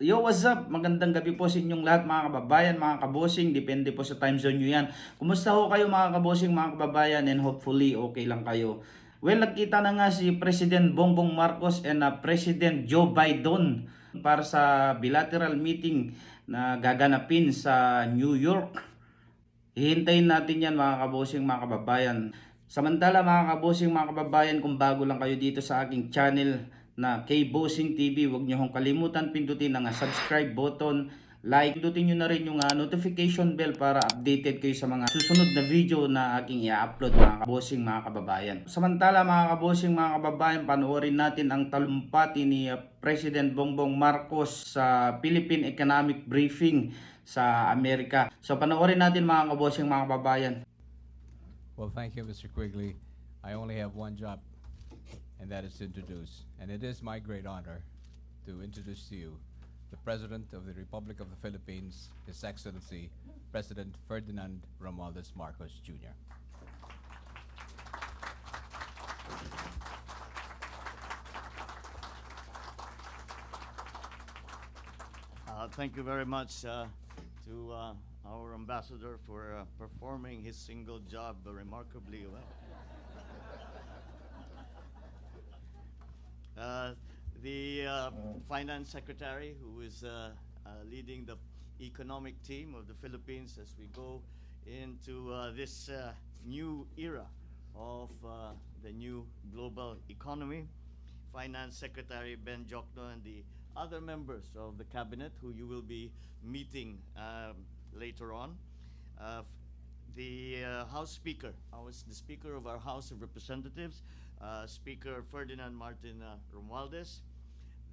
Yo, what's up? Magandang gabi po sa inyong lahat mga kababayan, mga kabosing. Depende po sa time zone nyo yan. Kumusta ho kayo mga kabosing, mga kababayan? And hopefully okay lang kayo. Well, nagkita na nga si President Bongbong Marcos and President Joe Biden para sa bilateral meeting na gaganapin sa New York. Hihintayin natin yan mga kabosing, mga kababayan. Samantala mga kabosing, mga kababayan, kung bago lang kayo dito sa aking channel na kbossing TV, huwag nyo hong kalimutan pindutin ang subscribe button, like, pindutin nyo na rin yung notification bell para updated kayo sa mga susunod na video na aking i-upload mga kabosing, mga kababayan. Samantala mga kabosing, mga kababayan, panoorin natin ang talumpati ni President Bongbong Marcos sa Philippine Economic Briefing sa Amerika. So panoorin natin mga kabosing, mga kababayan. Well, thank you, Mr. Quigley. I only have one job, and that is to introduce. And it is my great honor to introduce to you the President of the Republic of the Philippines, His Excellency, President Ferdinand Romualdez Marcos, Jr. Thank you very much to our ambassador for performing his single job remarkably well. The finance secretary, who is leading the economic team of the Philippines as we go into this new era of the new global economy. Finance Secretary Ben Jokno and the other members of the cabinet who you will be meeting later on. The House Speaker, the Speaker of our House of Representatives, Speaker Ferdinand Martin Romualdez.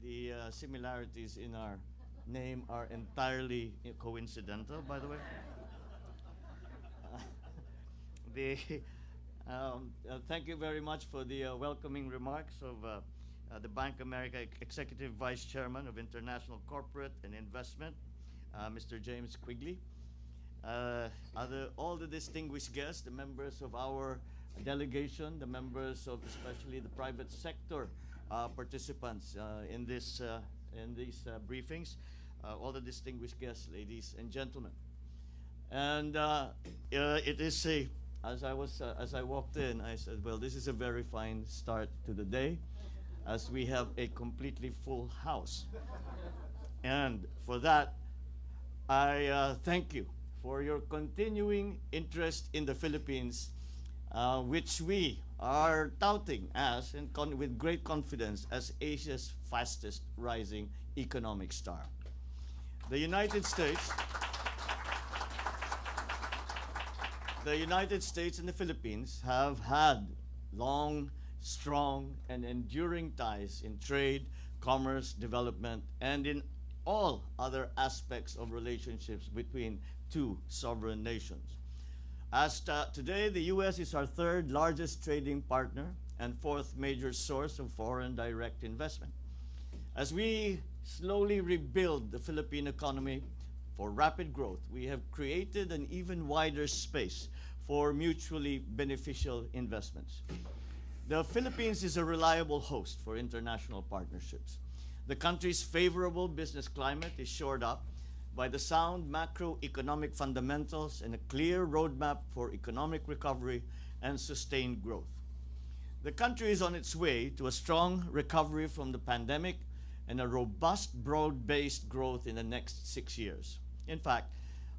The similarities in our name are entirely coincidental, by the way. Thank you very much for the welcoming remarks of the Bank of America Executive Vice Chairman of International Corporate and Investment, Mr. James Quigley. All the distinguished guests, the members of our delegation, the members of especially the private sector participants in these briefings, all the distinguished guests, ladies and gentlemen. And it is as I walked in, I said, well, this is a very fine start to the day, as we have a completely full house. And for that, I thank you for your continuing interest in the Philippines, which we are touting as, with great confidence, as Asia's fastest rising economic star. The United States and the Philippines have had long, strong, and enduring ties in trade, commerce, development, and in all other aspects of relationships between two sovereign nations. As today, the U.S. is our third largest trading partner and fourth major source of foreign direct investment. As we slowly rebuild the Philippine economy for rapid growth, we have created an even wider space for mutually beneficial investments. The Philippines is a reliable host for international partnerships. The country's favorable business climate is shored up by the sound macroeconomic fundamentals and a clear roadmap for economic recovery and sustained growth. The country is on its way to a strong recovery from the pandemic and a robust, broad-based growth in the next 6 years. In fact,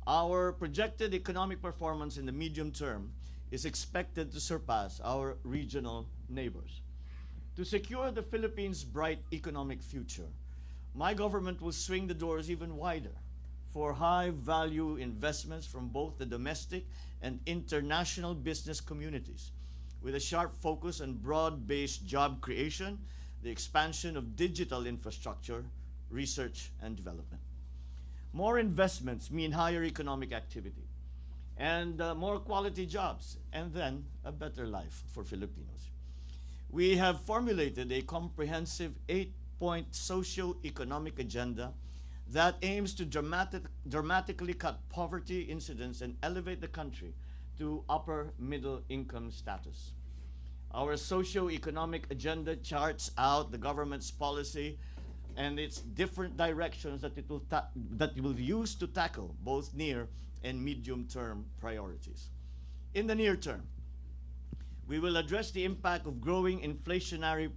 our projected economic performance in the medium term is expected to surpass our regional neighbors. To secure the Philippines' bright economic future, my government will swing the doors even wider for high-value investments from both the domestic and international business communities, with a sharp focus on broad-based job creation, the expansion of digital infrastructure, research, and development. More investments mean higher economic activity and more quality jobs, and then a better life for Filipinos. We have formulated a comprehensive 8-point socio-economic agenda that aims to dramatically cut poverty incidence and elevate the country to upper middle income status. Our socio-economic agenda charts out the government's policy and its different directions that that it will use to tackle both near and medium-term priorities. In the near term, we will address the impact of growing inflationary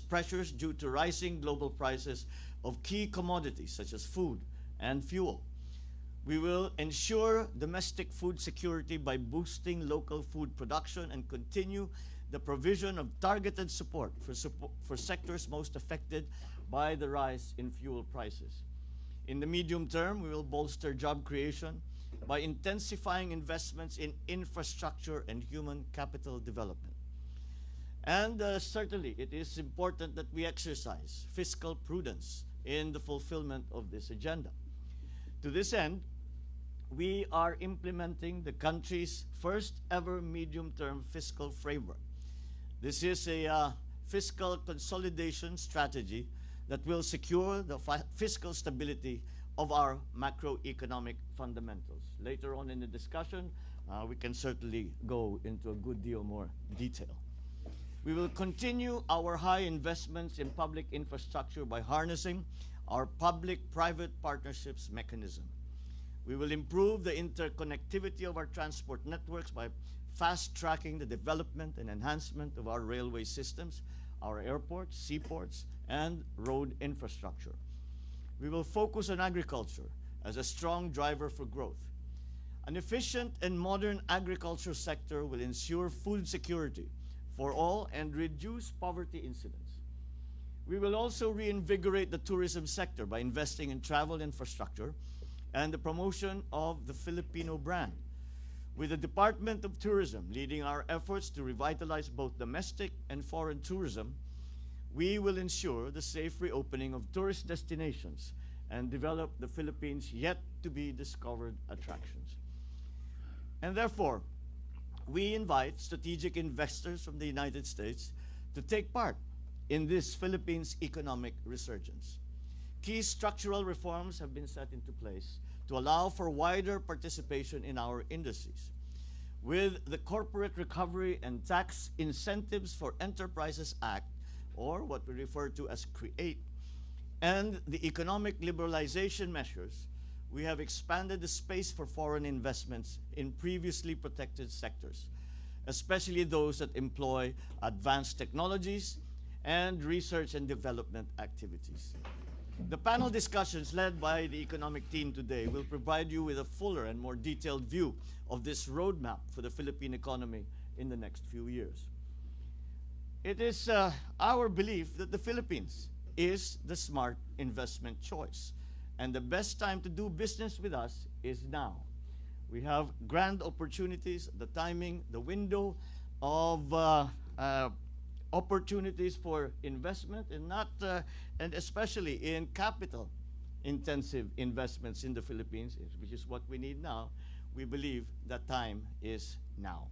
pressures due to rising global prices of key commodities such as food and fuel. We will ensure domestic food security by boosting local food production and continue the provision of targeted support for sectors most affected by the rise in fuel prices. In the medium term, we will bolster job creation by intensifying investments in infrastructure and human capital development. And certainly, it is important that we exercise fiscal prudence in the fulfillment of this agenda. To this end, we are implementing the country's first ever medium-term fiscal framework. This is a fiscal consolidation strategy that will secure the fiscal stability of our macroeconomic fundamentals. Later on in the discussion, we can certainly go into a good deal more detail. We will continue our high investments in public infrastructure by harnessing our public-private partnerships mechanism. We will improve the interconnectivity of our transport networks by fast-tracking the development and enhancement of our railway systems, our airports, seaports, and road infrastructure. We will focus on agriculture as a strong driver for growth. An efficient and modern agriculture sector will ensure food security for all and reduce poverty incidence. We will also reinvigorate the tourism sector by investing in travel infrastructure and the promotion of the Filipino brand, with the Department of Tourism leading our efforts to revitalize both domestic and foreign tourism. We will ensure the safe reopening of tourist destinations and develop the Philippines' yet-to-be-discovered attractions. And therefore, we invite strategic investors from the United States to take part in this Philippines' economic resurgence. Key structural reforms have been set into place to allow for wider participation in our industries. With the Corporate Recovery and Tax Incentives for Enterprises Act, or what we refer to as CREATE, and the economic liberalization measures, we have expanded the space for foreign investments in previously protected sectors, especially those that employ advanced technologies and research and development activities. The panel discussions led by the economic team today will provide you with a fuller and more detailed view of this roadmap for the Philippine economy in the next few years. It is our belief that the Philippines is the smart investment choice, and the best time to do business with us is now. We have grand opportunities, the timing, the window of opportunities for investment, and especially in capital-intensive investments in the Philippines, which is what we need now. We believe that time is now.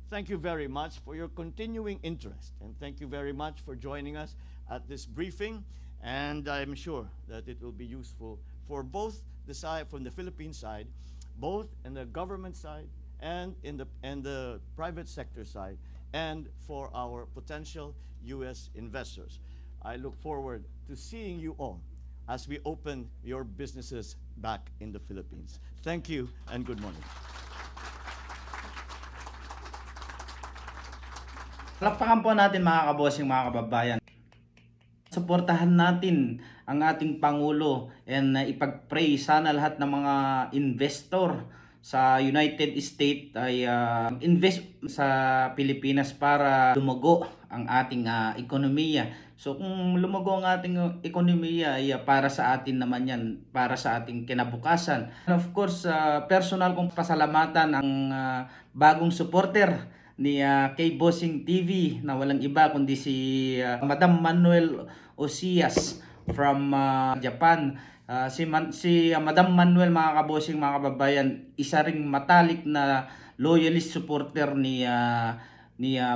Thank you very much for your continuing interest, and thank you very much for joining us at this briefing. And I'm sure that it will be useful for both the side, from the Philippine side, both in the government side and in the private sector side, and for our potential U.S. investors. I look forward to seeing you all as we open your businesses back in the Philippines. Thank you and good morning. Palakpakan po natin mga kabossing, mga kababayan. Suportahan natin ang ating Pangulo and ipag-pray sana lahat ng mga investor sa United States ay invest sa Pilipinas para lumago ang ating ekonomiya. So kung lumago ang ating ekonomiya ay para sa atin naman yan, para sa ating kinabukasan. And of course, personal kong pasalamatan ang bagong supporter ni kbossingtv na walang iba kundi si Madam Manuel Osias from Japan. Si Madam Manuel, mga kabossing, mga kababayan, isa ring matalik na loyalist supporter ni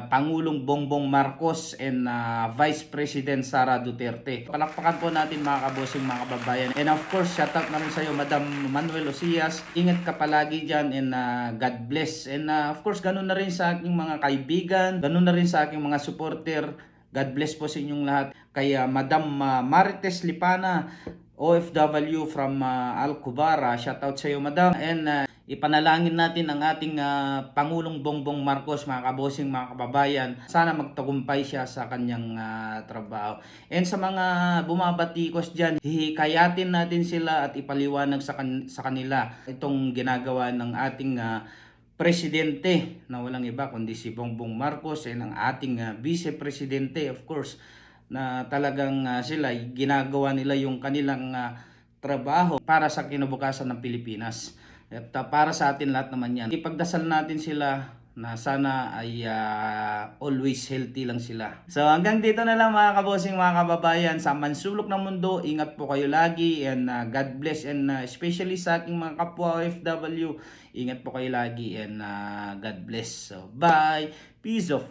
Pangulong Bongbong Marcos and Vice President Sara Duterte. Palakpakan po natin mga kabossing, mga kababayan. And of course, shout out na rin sa iyo, Madam Manuel Osias. Ingat ka palagi dyan and God bless. And of course, ganun na rin sa aking mga kaibigan, ganun na rin sa aking mga supporter. God bless po sa inyong lahat. kay Madam Marites Lipana, OFW from Alcubara. Shoutout sa iyo, Madam. And ipanalangin natin ang ating Pangulong Bongbong Marcos, mga kabosing, mga kababayan. Sana magtagumpay siya sa kanyang trabaho. And sa mga bumabatikos dyan, hihikayatin natin sila at ipaliwanag sa kanila itong ginagawa ng ating presidente na walang iba kundi si Bongbong Marcos, and ang ating vice presidente, of course, na talagang sila ginagawa nila yung kanilang trabaho para sa kinabukasan ng Pilipinas. At para sa atin lahat naman yan. Ipagdasal natin sila na sana ay always healthy lang sila. So hanggang dito na lang mga kabosing, mga kababayan, sa mansulok ng mundo. Ingat po kayo lagi, and God bless, and especially sa aking mga kapwa OFW, ingat po kayo lagi, and God bless. So bye, peace off.